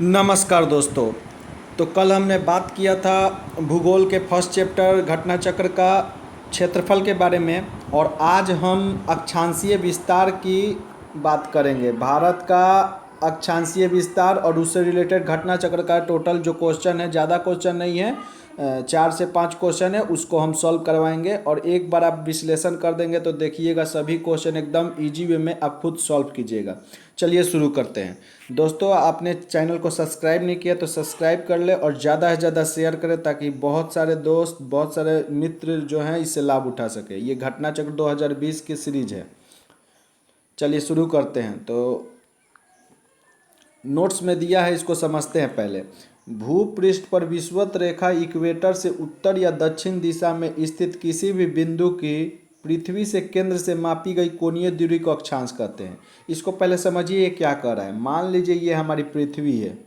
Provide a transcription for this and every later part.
नमस्कार दोस्तों। तो कल हमने बात किया था भूगोल के फर्स्ट चैप्टर घटना चक्र का क्षेत्रफल के बारे में, और आज हम अक्षांशीय विस्तार की बात करेंगे। भारत का अक्षांशीय विस्तार और उससे रिलेटेड घटना चक्र का टोटल जो क्वेश्चन है, ज़्यादा क्वेश्चन नहीं है, 4 से 5 क्वेश्चन है, उसको हम सॉल्व करवाएंगे। और एक बार आप विश्लेषण कर देंगे तो देखिएगा सभी क्वेश्चन एकदम इजी वे में आप खुद सॉल्व कीजिएगा। चलिए शुरू करते हैं। दोस्तों, आपने चैनल को सब्सक्राइब नहीं किया तो सब्सक्राइब कर ले और ज़्यादा से ज़्यादा शेयर करें, ताकि बहुत सारे दोस्त, बहुत सारे मित्र जो हैं इससे लाभ उठा सके। ये घटना चक्र 2020 की सीरीज है। चलिए शुरू करते हैं। तो नोट्स में दिया है, इसको समझते हैं पहले। भूपृष्ठ पर विषुवत रेखा इक्वेटर से उत्तर या दक्षिण दिशा में स्थित किसी भी बिंदु की पृथ्वी से केंद्र से मापी गई कोणीय दूरी को अक्षांश कहते हैं। इसको पहले समझिए ये क्या कर रहा है। मान लीजिए ये हमारी पृथ्वी है,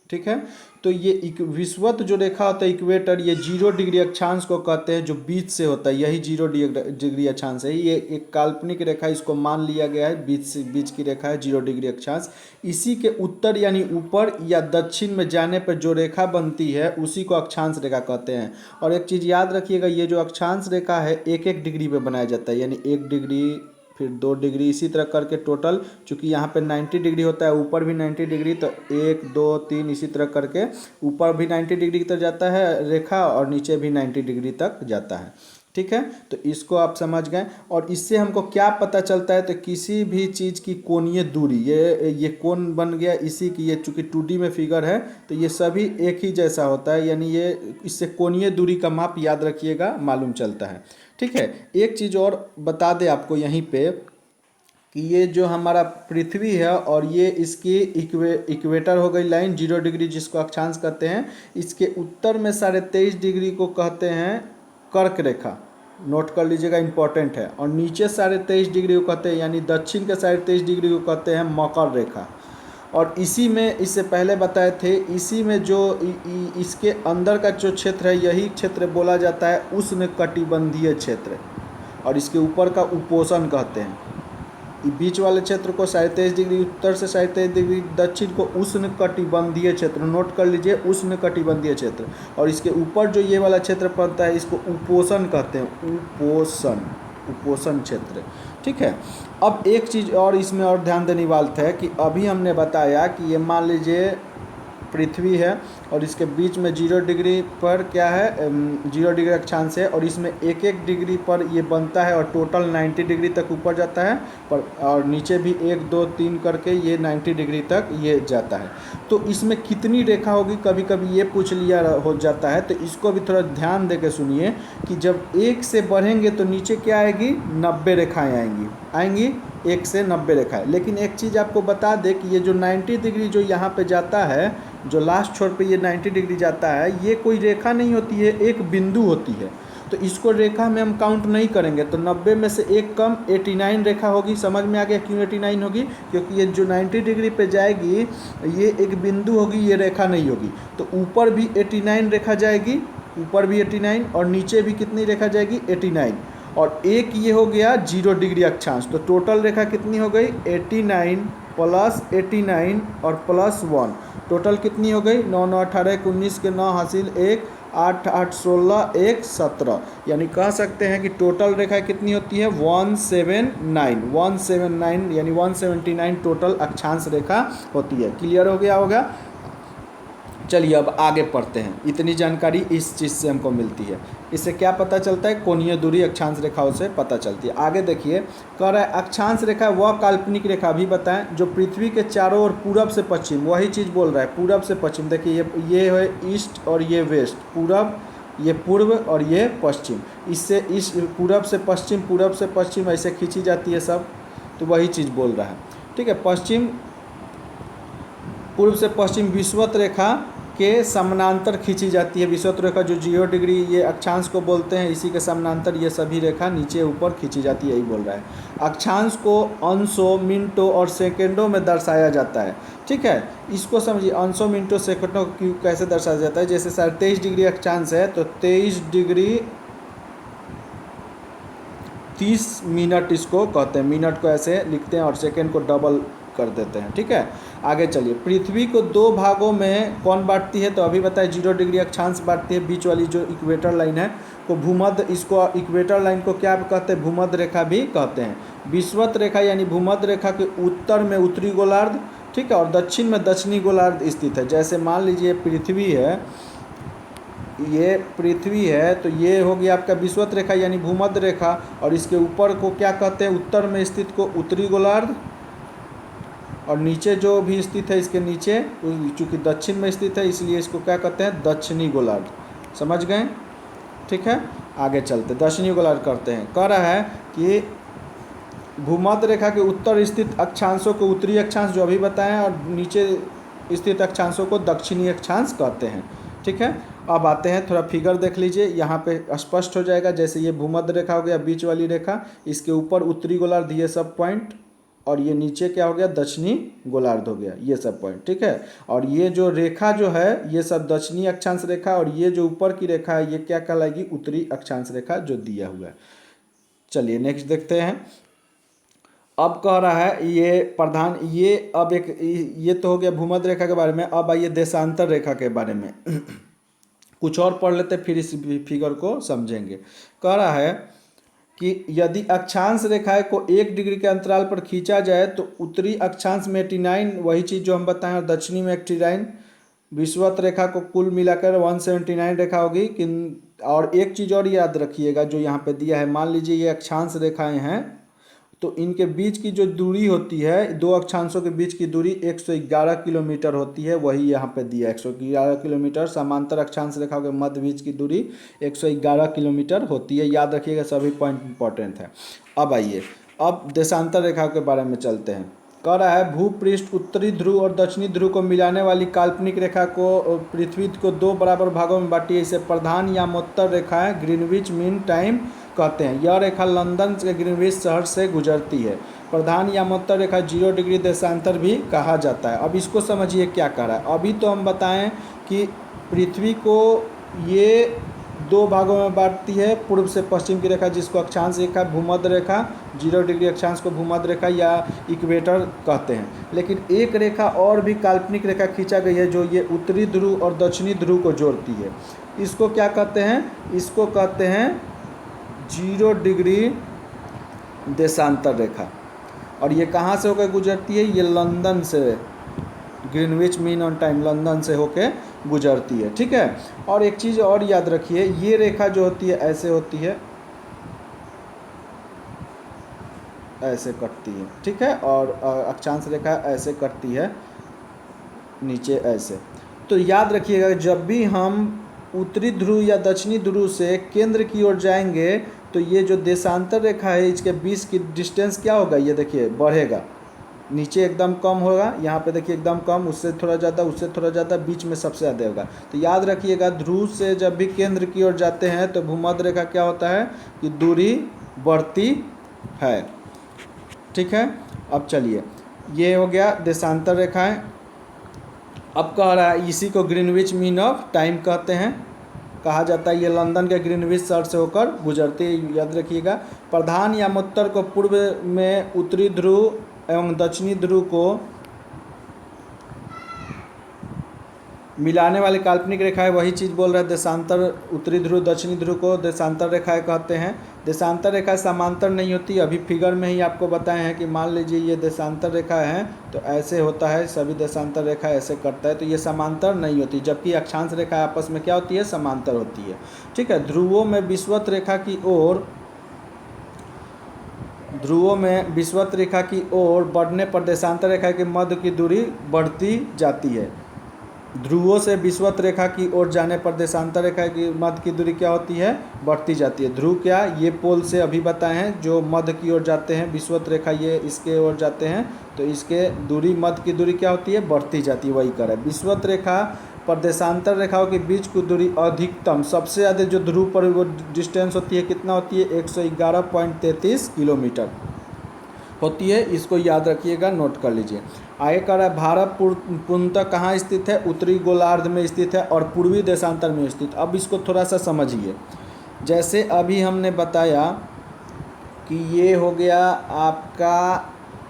ठीक है। तो ये विषुवत जो रेखा होता है इक्वेटर, ये 0 डिग्री अक्षांश को कहते हैं, जो बीच से होता है, यही 0 डिग्री अक्षांश है। ये एक काल्पनिक रेखा, इसको मान लिया गया है, बीच की रेखा है 0 डिग्री अक्षांश। इसी के उत्तर यानी ऊपर या दक्षिण में जाने पर जो रेखा बनती है उसी को अक्षांश रेखा कहते हैं। और एक चीज़ याद रखिएगा, ये जो अक्षांश रेखा है 1-1 डिग्री पे बनाया जाता है, यानी 1 डिग्री, फिर 2 डिग्री, इसी तरह करके टोटल, चूँकि यहाँ पे 90 डिग्री होता है, ऊपर भी 90 डिग्री, तो 1 2 3 इसी तरह करके ऊपर भी 90 डिग्री तक जाता है रेखा और नीचे भी 90 डिग्री तक जाता है, ठीक है। तो इसको आप समझ गए। और इससे हमको क्या पता चलता है, तो किसी भी चीज़ की कोणीय दूरी, ये कोण बन गया इसी की, ये चूँकि 2D में फिगर है तो ये सभी एक ही जैसा होता है, यानी ये इससे कोणीय दूरी का माप याद रखिएगा, मालूम चलता है, ठीक है। एक चीज़ और बता दें आपको यहीं पे कि ये जो हमारा पृथ्वी है और ये इसकी इक्वेटर हो गई लाइन 0 डिग्री, जिसको अक्षांश कहते हैं। इसके उत्तर में 23.5 डिग्री को कहते हैं कर्क रेखा, नोट कर लीजिएगा, इंपॉर्टेंट है। और नीचे 23.5 डिग्री को कहते हैं, यानी दक्षिण के 23.5 डिग्री को कहते हैं मकर रेखा। और इसी में, इससे पहले बताए थे, इसी में जो इसके अंदर का जो क्षेत्र है, यही क्षेत्र बोला जाता है उष्णकटिबंधीय क्षेत्र, और इसके ऊपर का उपोषण कहते हैं। बीच वाले क्षेत्र को 23.5 डिग्री उत्तर से 23.5 डिग्री दक्षिण को उष्णकटिबंधीय क्षेत्र, नोट कर लीजिए, उष्णकटिबंधीय क्षेत्र। और इसके ऊपर जो ये वाला क्षेत्र पड़ता है इसको उपोषण कहते हैं, उपोषण क्षेत्र, ठीक है। अब एक चीज़ और इसमें और ध्यान देने वाली है कि अभी हमने बताया कि ये मान लीजिए पृथ्वी है और इसके बीच में 0 डिग्री पर क्या है, 0 डिग्री अक्षांश है, और इसमें 1-1 डिग्री पर ये बनता है और टोटल 90 डिग्री तक ऊपर जाता है, पर और नीचे भी 1 2 3 करके ये 90 डिग्री तक ये जाता है। तो इसमें कितनी रेखा होगी, कभी कभी ये पूछ लिया हो जाता है, तो इसको भी थोड़ा ध्यान दे के सुनिए कि जब 1 से बढ़ेंगे तो नीचे क्या आएगी, 90 रेखाएँ आएंगी 1 से 90 रेखाएँ। लेकिन एक चीज़ आपको बता दें कि ये जो 90 डिग्री जो यहाँ पे जाता है, जो लास्ट छोर पे ये 90 डिग्री जाता है, ये कोई रेखा नहीं होती है, एक बिंदु होती है। तो इसको रेखा में हम काउंट नहीं करेंगे। तो 90 में से एक कम 89 रेखा होगी। समझ में आ गया क्यों 89 होगी? क्योंकि ये जो 90 डिग्री पे जाएगी ये एक बिंदु होगी, ये रेखा नहीं होगी। तो ऊपर भी 89 रेखा जाएगी, ऊपर भी 89, और नीचे भी कितनी रेखा जाएगी, 89। और एक ये हो गया 0 डिग्री अक्षांश। तो टोटल रेखा कितनी हो गई, 89 प्लस 89 और प्लस 1, टोटल कितनी हो गई, 9 9 18 19 के 9 हासिल 1, 8 8 16 1 17, यानी कह सकते हैं कि टोटल रेखा कितनी होती है, 179 यानी 179 टोटल अक्षांश रेखा होती है। क्लियर हो गया होगा? चलिए अब आगे पढ़ते हैं। इतनी जानकारी इस चीज़ से हमको मिलती है। इससे क्या पता चलता है, कोणीय दूरी अक्षांश रेखाओं से पता चलती है। आगे देखिए, कह रहा है अक्षांश रेखा वह काल्पनिक रेखा भी बताएं जो पृथ्वी के चारों ओर पूरब से पश्चिम, वही चीज़ बोल रहा है, पूरब से पश्चिम। देखिए ये है ईस्ट और ये वेस्ट, पूरब, ये पूर्व और ये पश्चिम। इससे इस पूरब से पश्चिम ऐसे खींची जाती है सब, तो वही चीज़ बोल रहा है, ठीक है। पूर्व से पश्चिम विषुवत रेखा के समानांतर खींची जाती है। विषुवत रेखा जो 0 डिग्री ये अक्षांश को बोलते हैं, इसी के समानांतर ये सभी रेखा नीचे ऊपर खींची जाती है, यही बोल रहा है। अक्षांश को अंशों, मिनटों और सेकंडों में दर्शाया जाता है, ठीक है। इसको समझिए, अंशों, मिनटों, सेकंडों कैसे दर्शाया जाता है। जैसे 23 डिग्री अक्षांश है तो 23 डिग्री 30 मिनट इसको कहते हैं। मिनट को ऐसे लिखते हैं और सेकेंड को डबल कर देते हैं। ठीक है, आगे चलिए। पृथ्वी को दो भागों में कौन बांटती है, तो अभी बताए 0 डिग्री अक्षांश बांटती है। बीच वाली जो इक्वेटर लाइन है को भूमध्य, इसको इक्वेटर लाइन को क्या कहते हैं, भूमध्य रेखा भी कहते हैं। विषुवत रेखा यानी भूमध्य रेखा के उत्तर में उत्तरी गोलार्ध, ठीक है, और दक्षिण में दक्षिणी गोलार्ध स्थित है। जैसे मान लीजिए पृथ्वी है, ये पृथ्वी है, तो ये हो गया आपका विषुवत रेखा यानी भूमध्य रेखा, और इसके ऊपर को क्या कहते हैं, उत्तर में स्थित को उत्तरी गोलार्ध, और नीचे जो भी स्थित है इसके नीचे, चूँकि दक्षिण में स्थित है इसलिए इसको क्या कहते हैं, दक्षिणी गोलार्ध। समझ गए? ठीक है, आगे चलते दक्षिणी गोलार्ध करते हैं। कह रहा है कि भूमध्य रेखा के उत्तर स्थित अक्षांशों को उत्तरी अक्षांश जो अभी बताएं, और नीचे स्थित अक्षांशों को दक्षिणी अक्षांश कहते हैं। ठीक है, अब आते हैं, थोड़ा फिगर देख लीजिए, यहाँ पे स्पष्ट हो जाएगा। जैसे ये भूमध्य रेखा हो गया, बीच वाली रेखा, इसके ऊपर उत्तरी गोलार्ध, ये सब पॉइंट, और ये नीचे क्या हो गया, दक्षिणी गोलार्ध हो गया, ये सब पॉइंट। ठीक है, और ये जो रेखा जो है ये सब दक्षिणी अक्षांश रेखा, और ये जो ऊपर की रेखा है ये क्या कहलाएगी, उत्तरी अक्षांश रेखा जो दिया हुआ है। चलिए नेक्स्ट देखते हैं। अब कह रहा है ये प्रधान, ये अब एक, ये तो हो गया भूमध्य रेखा के बारे में। अब आइए देशांतर रेखा के बारे में कुछ और पढ़ लेते फिर इस फिगर को समझेंगे। कह रहा है कि यदि अक्षांश रेखाएं को 1 डिग्री के अंतराल पर खींचा जाए तो उत्तरी अक्षांश में 89, वही चीज़ जो हम बताएं, और दक्षिणी में 89, विषुवत रेखा को कुल मिलाकर 179 रेखा होगी। और एक चीज़ और याद रखिएगा जो यहाँ पे दिया है, मान लीजिए ये अक्षांश रेखाएं हैं, तो इनके बीच की जो दूरी होती है, दो अक्षांशों के बीच की दूरी 111 किलोमीटर होती है, वही यहाँ पे दिया है 111 किलोमीटर। समांतर अक्षांश रेखा के मध्य बीच की दूरी 111 किलोमीटर होती है, याद रखिएगा, सभी पॉइंट इंपॉर्टेंट है। अब आइए, अब देशांतर रेखा के बारे में चलते हैं। कह रहा है भूपृष्ठ उत्तरी ध्रुव और दक्षिणी ध्रुव को मिलाने वाली काल्पनिक रेखा को पृथ्वी को दो बराबर भागों में बांटी है। इसे प्रधान यामोत्तर रेखाएं, ग्रीनविच मीन टाइम कहते हैं। यह रेखा लंदन के ग्रीनविच शहर से गुजरती है। प्रधान यामोत्तर रेखा 0 डिग्री देशांतर भी कहा जाता है। अब इसको समझिए क्या कह रहा है। अभी तो हम बताएं कि पृथ्वी को ये दो भागों में बांटती है, पूर्व से पश्चिम की रेखा जिसको अक्षांश रेखा, भूमध्य रेखा, 0 डिग्री अक्षांश को भूमध्य रेखा या इक्वेटर कहते हैं। लेकिन एक रेखा और भी काल्पनिक रेखा खींचा गई है जो ये उत्तरी ध्रुव और दक्षिणी ध्रुव को जोड़ती है। इसको क्या कहते हैं, इसको कहते हैं 0 डिग्री देशांतर रेखा। और ये कहाँ से होकर गुजरती है, ये लंदन से, Greenwich mean on time, London से होकर गुजरती है। ठीक है, और एक चीज़ और याद रखिए, ये रेखा जो होती है ऐसे होती है, ऐसे कटती है। ठीक है, और अक्षांश रेखा ऐसे कटती है नीचे ऐसे। तो याद रखिएगा जब भी हम उत्तरी ध्रुव या दक्षिणी ध्रुव से केंद्र की ओर जाएंगे तो ये जो देशांतर रेखा है इसके बीच की डिस्टेंस क्या होगा, ये देखिए बढ़ेगा, नीचे एकदम कम होगा, यहाँ पे देखिए एकदम कम, उससे थोड़ा ज़्यादा, उससे थोड़ा ज़्यादा, बीच में सबसे ज़्यादा होगा। तो याद रखिएगा ध्रुव से जब भी केंद्र की ओर जाते हैं तो भूमध्य रेखा क्या होता है कि दूरी बढ़ती है। ठीक है, अब चलिए, ये हो गया देशांतर रेखाएं। अब कह रहा है इसी को ग्रीनविच मीन ऑफ टाइम कहते हैं, कहा जाता है। ये लंदन के ग्रीनविच शहर से होकर गुजरती है, याद रखिएगा। प्रधान यामोत्तर को पूर्व में उत्तरी ध्रुव एवं दक्षिणी ध्रुव को मिलाने वाली काल्पनिक रेखाएं, वही चीज़ बोल रहे हैं, देशांतर, उत्तरी ध्रुव दक्षिणी ध्रुव को देशांतर रेखाएं कहते हैं। देशांतर रेखा समांतर नहीं होती, अभी फिगर में ही आपको बताए हैं कि मान लीजिए ये देशांतर रेखा है तो ऐसे होता है, सभी देशांतर रेखा ऐसे करता है, तो ये समांतर नहीं होती, जबकि अक्षांश रेखा आपस में क्या होती है, समांतर होती है। ठीक है, ध्रुवों में विषुवत रेखा की ओर, ध्रुवों में विषुवत रेखा की ओर बढ़ने पर देशांतर रेखा के मध्य की दूरी बढ़ती जाती है। ध्रुवों से विषुवत रेखा की ओर जाने पर देशांतर रेखा की मध्य की दूरी क्या होती है, बढ़ती जाती है। ध्रुव क्या, ये पोल से अभी बताए हैं जो मध्य की ओर जाते हैं, विषुवत रेखा ये इसके ओर जाते हैं, तो इसके दूरी, मध्य की दूरी क्या होती है, बढ़ती जाती है, वही कर है। विषुवत रेखा पर देशांतर रेखाओं के बीच की दूरी अधिकतम, सबसे ज़्यादा जो ध्रुव पर वो डिस्टेंस होती है कितना होती है, 111.33 किलोमीटर होती है। इसको याद रखिएगा, नोट कर लीजिए। आगे कह रहा है भारत पूर्णतः कहाँ स्थित है, उत्तरी गोलार्ध में स्थित है और पूर्वी देशांतर में स्थित। अब इसको थोड़ा सा समझिए, जैसे अभी हमने बताया कि ये हो गया आपका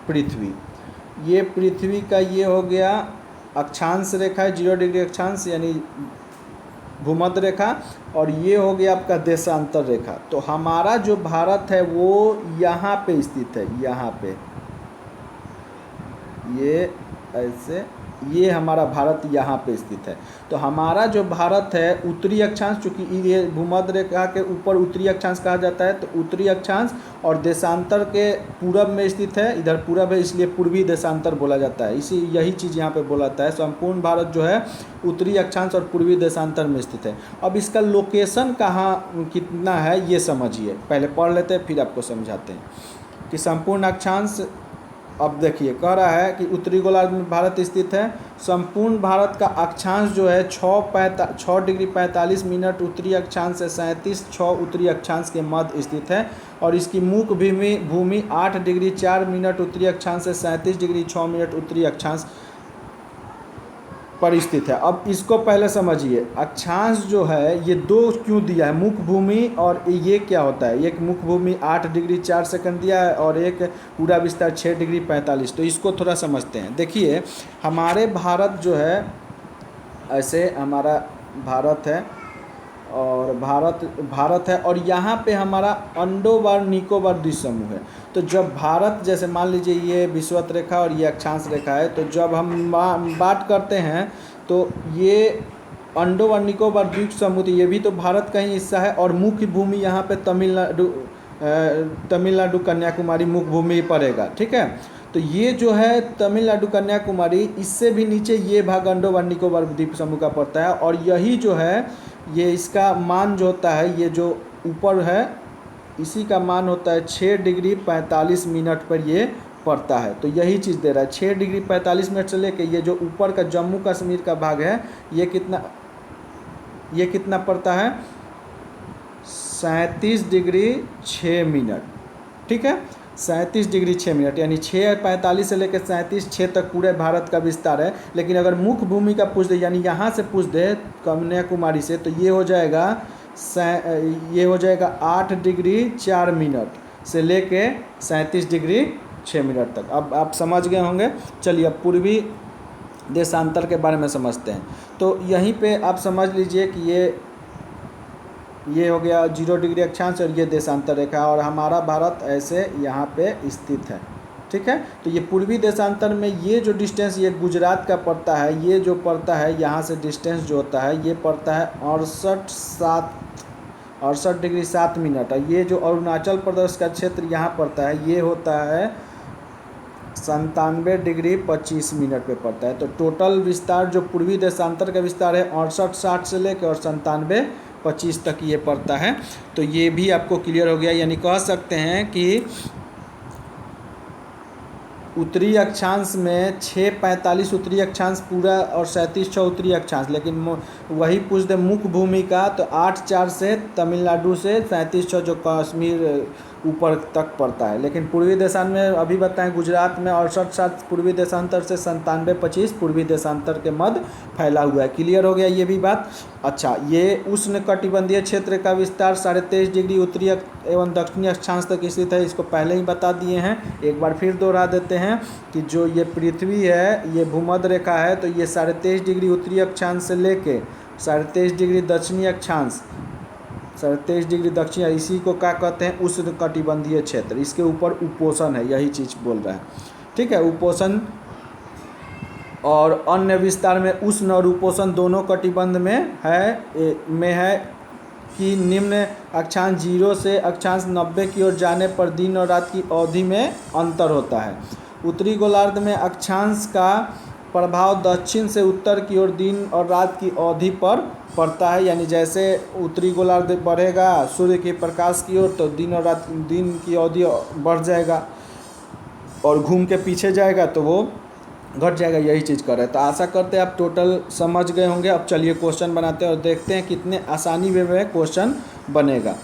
पृथ्वी, ये पृथ्वी का ये हो गया अक्षांश रेखा है, 0 डिग्री अक्षांश यानी भूमध्य रेखा, और ये हो गया आपका देशांतर रेखा। तो हमारा जो भारत है वो यहाँ पे स्थित है, यहाँ पे ये ऐसे, ये हमारा भारत यहाँ पे स्थित है। तो हमारा जो भारत है उत्तरी अक्षांश, चूँकि ये भूमध्य रेखा के ऊपर उत्तरी अक्षांश कहा जाता है, तो उत्तरी अक्षांश और देशांतर के पूरब में स्थित है, इधर पूरब है इसलिए पूर्वी देशांतर बोला जाता है। इसी यही चीज़ यहाँ पे बोला जाता है। संपूर्ण भारत जो है उत्तरी अक्षांश और पूर्वी देशांतर में स्थित है। अब इसका लोकेशन कहाँ कितना है ये समझिए, पहले पढ़ लेते हैं फिर आपको समझाते हैं कि संपूर्ण अक्षांश। अब देखिए कह रहा है कि उत्तरी गोलार्ध में भारत स्थित है। संपूर्ण भारत का अक्षांश जो है 6 डिग्री 45 मिनट उत्तरी अक्षांश से 37.6 उत्तरी अक्षांश के मध्य स्थित है, और इसकी मुख्य भूमि 8 डिग्री 4 मिनट उत्तरी अक्षांश से 37 डिग्री 6 मिनट उत्तरी अक्षांश पर स्थित है। अब इसको पहले समझिए, अक्षांश जो है ये दो क्यों दिया है, मुख्य भूमि और ये क्या होता है। एक मुख्य भूमि 8 डिग्री 4 सेकंड दिया है और एक पूरा विस्तार 6 डिग्री 45। तो इसको थोड़ा समझते हैं। देखिए हमारे भारत जो है, ऐसे हमारा भारत है और भारत है, और यहाँ पे हमारा अंडोबार निकोबार द्वीप समूह है। तो जब भारत, जैसे मान लीजिए ये विषुवत रेखा और ये अक्षांश रेखा है, तो जब हम बात करते हैं तो ये अंडोबार निकोबार द्वीप समूह, ये भी तो भारत का ही हिस्सा है, और मुख्य भूमि यहाँ पे तमिलनाडु कन्याकुमारी मुख्य भूमि पड़ेगा, ठीक है। तो ये जो है तमिलनाडु कन्याकुमारी, इससे भी नीचे ये भाग अंडोबार निकोबार द्वीप समूह का पड़ता है, और यही जो है ये इसका मान जो होता है, ये जो ऊपर है इसी का मान होता है 6 डिग्री 45 मिनट पर ये पड़ता है। तो यही चीज़ दे रहा है 6 डिग्री 45 मिनट से लेके ये जो ऊपर का जम्मू कश्मीर का भाग है ये कितना पड़ता है 37 डिग्री 6 मिनट, ठीक है। 37 डिग्री 6 मिनट यानी 6:45 से लेकर 37:06 तक पूरे भारत का विस्तार है। लेकिन अगर मुख्य भूमि का पूछ दे, यानी यहाँ से पूछ दे कन्याकुमारी से, तो ये हो जाएगा 8 डिग्री 4 मिनट से लेके 37 डिग्री 6 मिनट तक। अब आप समझ गए होंगे। चलिए अब पूर्वी देशांतर के बारे में समझते हैं। तो यहीं पे आप समझ लीजिए कि ये हो गया 0 डिग्री अक्षांश और ये देशांतर रेखा, और हमारा भारत ऐसे यहाँ पे स्थित है, ठीक है। तो ये पूर्वी देशांतर में ये जो डिस्टेंस ये गुजरात का पड़ता है, ये जो पड़ता है यहाँ से डिस्टेंस जो होता है ये पड़ता है 68 डिग्री 7 मिनट, और ये जो अरुणाचल प्रदेश का क्षेत्र यहाँ पड़ता है ये होता है 97 डिग्री 25 मिनट पे पड़ता है। तो टोटल विस्तार जो पूर्वी देशांतर का विस्तार है 68-60 से लेकर और 97-25 तक ये पड़ता है। तो ये भी आपको क्लियर हो गया। यानी कह सकते हैं कि उत्तरी अक्षांश में 6:45 उत्तरी अक्षांश पूरा और 37.6 उत्तरी अक्षांश, लेकिन वही पूछ दे मुख्य भूमि का तो 8-4 से तमिलनाडु से 37.6 जो कश्मीर ऊपर तक पड़ता है। लेकिन पूर्वी देशांतर में अभी बताएं गुजरात में 68-60 पूर्वी देशांतर से 97-25 पूर्वी देशांतर के मध्य फैला हुआ है। क्लियर हो गया ये भी बात। अच्छा, ये उष्णकटिबंधीय क्षेत्र का विस्तार 23.5 डिग्री उत्तरी एवं दक्षिणी अक्षांश तक स्थित है। इसको पहले ही बता दिए हैं, एक बार फिर दोहरा देते हैं कि जो ये पृथ्वी है ये भूमध्य रेखा है, तो ये 23.5 डिग्री उत्तरी अक्षांश से लेके 23.5 डिग्री दक्षिणी अक्षांश, 23 डिग्री दक्षिण, इसी को क्या कहते हैं उष्णकटिबंधीय क्षेत्र। इसके ऊपर उपोषण है, यही चीज़ बोल रहा है, ठीक है। उपोषण और अन्य विस्तार में उष्ण और उपोषण दोनों कटिबंध में है कि निम्न अक्षांश 0 से अक्षांश 90 की ओर जाने पर दिन और रात की अवधि में अंतर होता है। उत्तरी गोलार्ध में अक्षांश का प्रभाव दक्षिण से उत्तर की ओर दिन और रात की अवधि पर पड़ता है। यानी जैसे उत्तरी गोलार्ध बढ़ेगा सूर्य के प्रकाश की ओर, तो दिन और रात दिन की अवधि बढ़ जाएगा, और घूम के पीछे जाएगा तो वो घट जाएगा। यही चीज़ कर रहे हैं। तो आशा करते हैं आप टोटल समझ गए होंगे। अब चलिए क्वेश्चन बनाते हैं और देखते हैं कितने आसानी वे में क्वेश्चन बनेगा।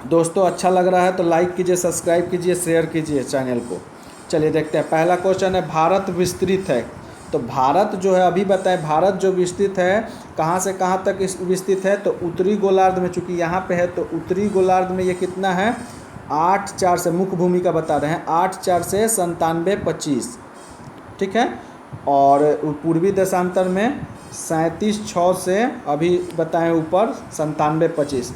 दोस्तों अच्छा लग रहा है तो लाइक कीजिए, सब्सक्राइब कीजिए, शेयर कीजिए चैनल को। चलिए देखते हैं। पहला क्वेश्चन है भारत विस्तृत है। तो भारत जो है अभी बताएं, भारत जो विस्तृत है कहाँ से कहाँ तक विस्तृत है, तो उत्तरी गोलार्ध में, चूँकि यहाँ पे है तो उत्तरी गोलार्ध में ये कितना है 8-4 से, मुख्य भूमि का बता रहे हैं 8-4 से 97-25, ठीक है। और पूर्वी देशांतर में 37.6 से अभी बताएं ऊपर 97.25,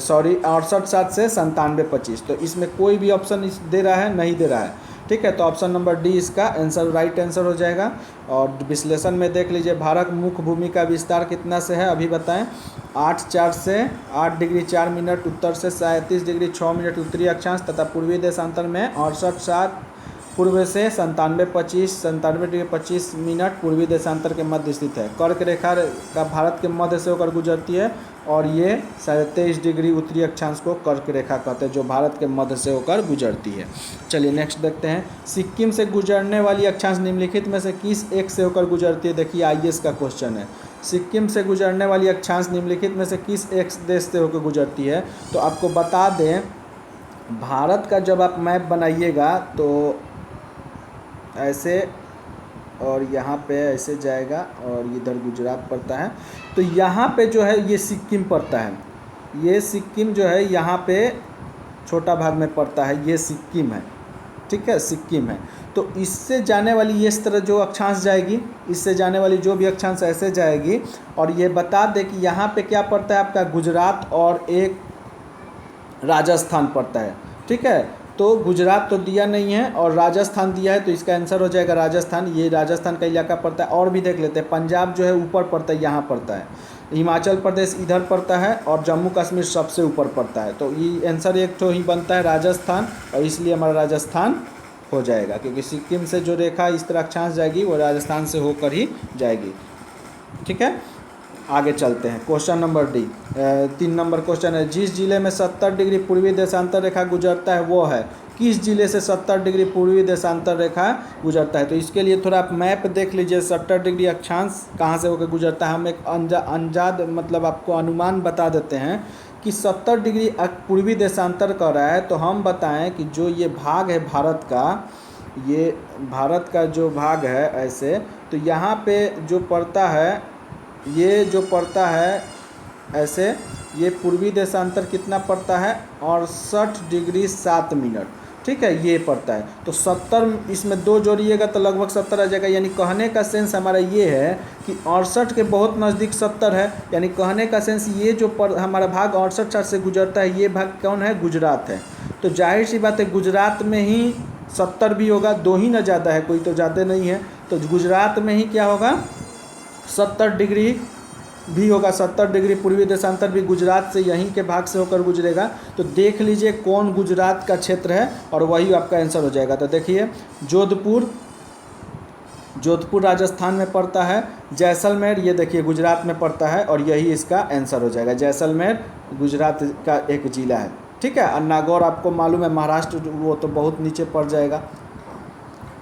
सॉरी 68.7 से 97.25। तो इसमें कोई भी ऑप्शन दे रहा है नहीं दे रहा है, ठीक है। तो ऑप्शन नंबर डी इसका आंसर राइट आंसर हो जाएगा। और विश्लेषण में देख लीजिए, भारत मुख्य भूमि का विस्तार कितना से है अभी बताएं। 8.4 से 8 डिग्री 4 मिनट उत्तर से 37 डिग्री 6 मिनट उत्तरी अक्षांश तथा पूर्वी देशांतर में 68.7 पूर्व से 97 डिग्री 25 मिनट पूर्वी देशांतर के मध्य स्थित है। कर्क रेखा का भारत के मध्य से होकर गुजरती है और ये 23 डिग्री उत्तरी अक्षांश को कर्क रेखा कहते हैं, जो भारत के मध्य से होकर गुजरती है। चलिए नेक्स्ट देखते हैं, सिक्किम से गुजरने वाली अक्षांश निम्नलिखित में से किस एक से होकर गुजरती है। देखिए आईएएस का क्वेश्चन है, सिक्किम से गुजरने वाली अक्षांश निम्नलिखित में से किस एक देश से होकर गुजरती है। तो आपको बता दें, भारत का जब आप मैप बनाइएगा तो ऐसे और यहाँ पे ऐसे जाएगा और इधर गुजरात पड़ता है, तो यहाँ पे जो है ये सिक्किम पड़ता है, ये सिक्किम जो है यहाँ पे छोटा भाग में पड़ता है, ये सिक्किम है, ठीक है, सिक्किम है। तो इससे जाने वाली ये इस तरह जो अक्षांश जाएगी, इससे जाने वाली जो भी अक्षांश ऐसे जाएगी। और ये बता दें कि यहाँ पे क्या पड़ता है आपका, गुजरात और एक राजस्थान पड़ता है, ठीक है। तो गुजरात तो दिया नहीं है और राजस्थान दिया है, तो इसका आंसर हो जाएगा राजस्थान। ये राजस्थान का इलाका पड़ता है। और भी देख लेते हैं, पंजाब जो है ऊपर पड़ता है, यहाँ पड़ता है, हिमाचल प्रदेश इधर पड़ता है और जम्मू कश्मीर सबसे ऊपर पड़ता है। तो ये आंसर एक तो ही बनता है राजस्थान, और इसलिए हमारा राजस्थान हो जाएगा, क्योंकि सिक्किम से जो रेखा इस तरह अक्षांश जाएगी वो राजस्थान से होकर ही जाएगी, ठीक है। आगे चलते हैं, question number D, 3 number question है, जिस जिले में 70 डिग्री पूर्वी देशांतर रेखा गुजरता है वो है, किस जिले से 70 डिग्री पूर्वी देशांतर रेखा गुजरता है। तो इसके लिए थोड़ा आप मैप देख लीजिए, 70 डिग्री अक्षांश कहाँ से होकर गुजरता है। हम एक अंजाद मतलब आपको अनुमान बता देते हैं कि 70 डिग्री पूर्वी देशांतर कर रहा है। तो हम बताएं कि जो ये भाग है भारत का, ये भारत का जो भाग है ऐसे, तो यहाँ पे जो पड़ता है, ये जो पड़ता है ऐसे, ये पूर्वी देशांतर कितना पड़ता है, 68 डिग्री 7 मिनट, ठीक है, ये पड़ता है। तो 70 इसमें 2 जोड़िएगा तो लगभग 70 आ जाएगा। यानी कहने का सेंस हमारा ये है कि 68 के बहुत नज़दीक 70 है। यानी कहने का सेंस ये जो हमारा भाग 68 से गुजरता है, ये भाग कौन है, गुजरात है। तो जाहिर सी बात है गुजरात में ही 70 भी होगा, 2 ही ना ज़्यादा है, कोई तो ज़्यादा नहीं है। तो गुजरात में ही क्या होगा, 70 डिग्री भी होगा। 70 डिग्री पूर्वी देशांतर भी गुजरात से यहीं के भाग से होकर गुजरेगा। तो देख लीजिए कौन गुजरात का क्षेत्र है और वही आपका आंसर हो जाएगा। तो देखिए जोधपुर राजस्थान में पड़ता है, जैसलमेर ये देखिए गुजरात में पड़ता है, और यही इसका आंसर हो जाएगा। जैसलमेर गुजरात का एक ज़िला है, ठीक है। और नागौर आपको मालूम है महाराष्ट्र, वो तो बहुत नीचे पड़ जाएगा,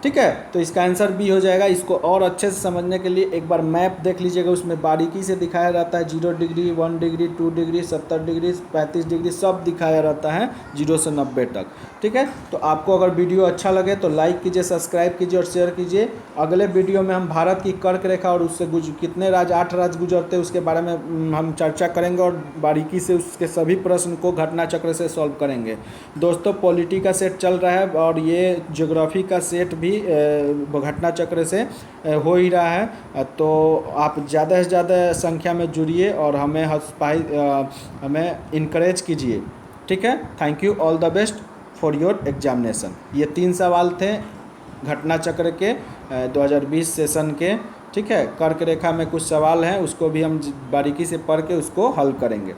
ठीक है। तो इसका आंसर भी हो जाएगा। इसको और अच्छे से समझने के लिए एक बार मैप देख लीजिएगा, उसमें बारीकी से दिखाया रहता है, 0 degree 1 degree 2 degree 70 degree 35 degree सब दिखाया रहता है 0 से 90 तक, ठीक है। तो आपको अगर वीडियो अच्छा लगे तो लाइक कीजिए, सब्सक्राइब कीजिए और शेयर कीजिए। अगले वीडियो में हम भारत की कर्क रेखा और उससे कितने राज्य 8 राज्य गुजरते हैं उसके बारे में हम चर्चा करेंगे और बारीकी से उसके सभी प्रश्न को घटना चक्र से सॉल्व करेंगे। दोस्तों पॉलिटी का सेट चल रहा है और ये ज्योग्राफी का सेट भी घटना चक्र से हो ही रहा है। तो आप ज़्यादा से ज़्यादा संख्या में जुड़िए और हमें इनकरेज कीजिए, ठीक है। Thank you, all the best for your examination. ये 3 सवाल थे घटना चक्र के 2020 सेशन के, ठीक है। कर्क रेखा में कुछ सवाल हैं, उसको भी हम बारीकी से पढ़ के उसको हल करेंगे।